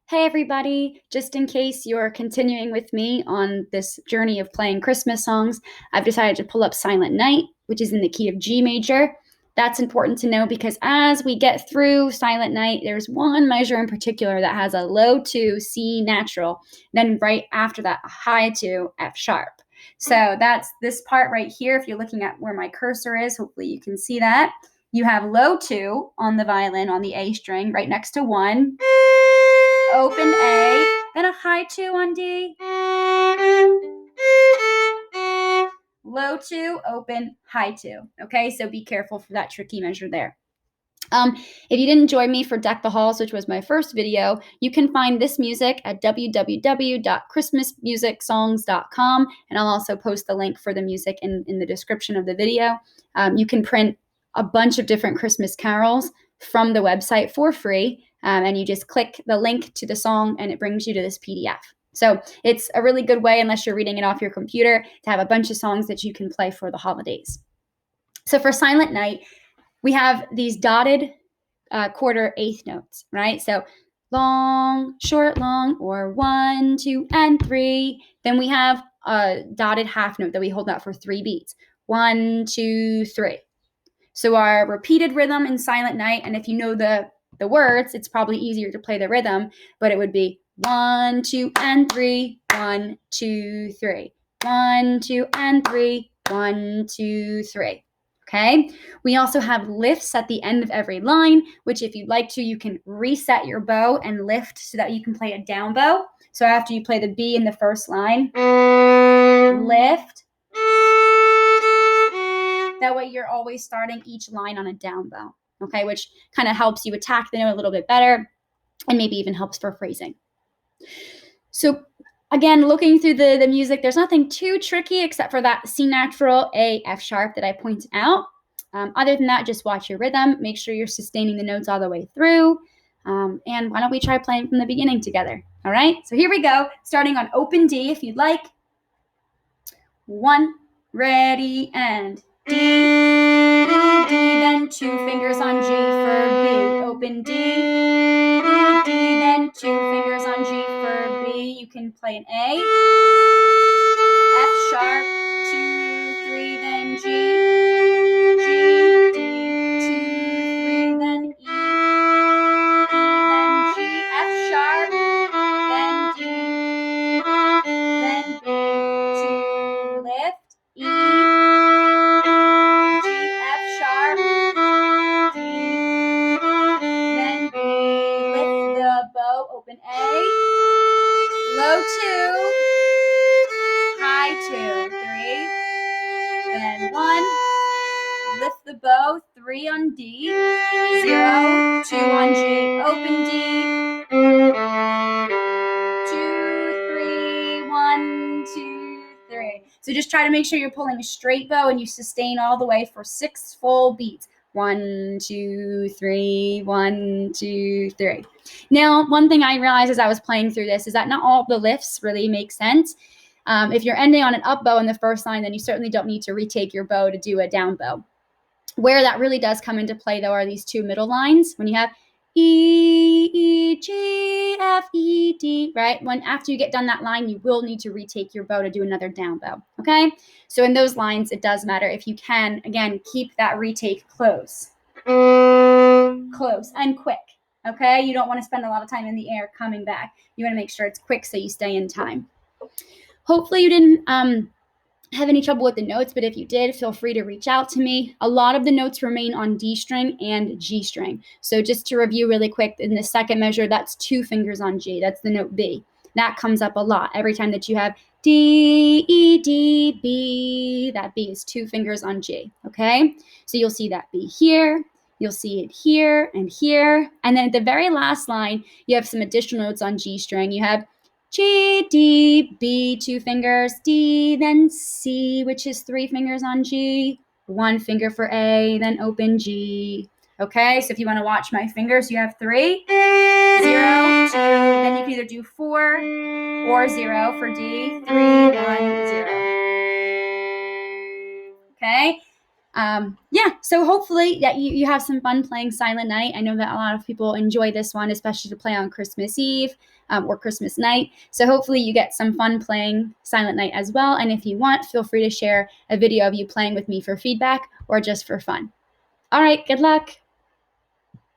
Hey everybody, just in case you're continuing with me on this journey of playing Christmas songs, I've decided to pull up Silent Night, which is in the key of G major. That's important to know because as we get through Silent Night, there's one measure in particular that has a low 2 C natural, then right after that a high 2 F sharp. So that's this part right here. If you're looking at where my cursor is, hopefully you can see that. You have low 2 on the violin on the A string right next to 1. Open A, then a high 2 on D. Low 2, open, high 2. Okay, so be careful for that tricky measure there. If you didn't join me for Deck the Halls, which was my first video, you can find this music at www.christmasmusicsongs.com, and I'll also post the link for the music in the description of the video. You can print a bunch of different Christmas carols from the website for free, and you just click the link to the song and it brings you to this PDF. So it's a really good way, unless you're reading it off your computer, to have a bunch of songs that you can play for the holidays. So for Silent Night, we have these dotted quarter eighth notes, right? So long, short, long, or 1, 2, and 3. Then we have a dotted half note that we hold out for 3 beats. 1, 2, 3. So our repeated rhythm in Silent Night, and if you know the words, it's probably easier to play the rhythm, but it would be 1, 2, and 3, 1, 2, 3. 1, 2, and 3, 1, 2, 3. Okay, we also have lifts at the end of every line, which if you'd like to, you can reset your bow and lift so that you can play a down bow. So after you play the B in the first line, lift. That way you're always starting each line on a down bow, okay, which kind of helps you attack the note a little bit better and maybe even helps for phrasing. So again, looking through the music, there's nothing too tricky except for that C natural, A, F sharp that I pointed out. Other than that, just watch your rhythm. Make sure you're sustaining the notes all the way through. And why don't we try playing from the beginning together? All right, so here we go, starting on open D if you'd like. 1, ready, and D, D, then 2 fingers on G for B. Open D, D, then 2 fingers on G for B. You can play an A, F sharp, 2, 3, then G, G, D, 2, 3, then E, E, then G, F sharp, then D, then B, 2, lift, E, G, F sharp, D, then B, lift the bow, open A, low 2, high 2, 3, then 1, lift the bow, 3 on D, 0, 2 on G, open D, 2, 3, 1, 2, 3. So just try to make sure you're pulling a straight bow and you sustain all the way for 6 full beats. 1, 2, 3, 1, 2, 3. Now, one thing I realized as I was playing through this is that not all the lifts really make sense. If you're ending on an up bow in the first line, then you certainly don't need to retake your bow to do a down bow. Where that really does come into play, though, are these 2 middle lines. When you have E, E, G, F, E, D, right? After you get done that line, you will need to retake your bow to do another down bow, okay? So in those lines, it does matter. If you can, again, keep that retake close. Close and quick, okay? You don't want to spend a lot of time in the air coming back. You want to make sure it's quick so you stay in time. Hopefully you didn't have any trouble with the notes, but if you did, feel free to reach out to me. A lot of the notes remain on D string and G string. So just to review really quick, in the second measure, that's 2 fingers on G. That's the note B. That comes up a lot. Every time that you have D, E, D, B, that B is 2 fingers on G, okay? So you'll see that B here. You'll see it here and here. And then at the very last line, you have some additional notes on G string. You have G, D, B, 2 fingers, D, then C, which is 3 fingers on G, 1 finger for A, then open G. Okay, so if you want to watch my fingers, you have 3, 0, 2, then you can either do 4 or 0 for D, 3, 1, 0. Okay, Yeah, so hopefully that you have some fun playing Silent Night. I know that a lot of people enjoy this one, especially to play on Christmas Eve or Christmas night. So hopefully you get some fun playing Silent Night as well. And if you want, feel free to share a video of you playing with me for feedback or just for fun. All right, good luck.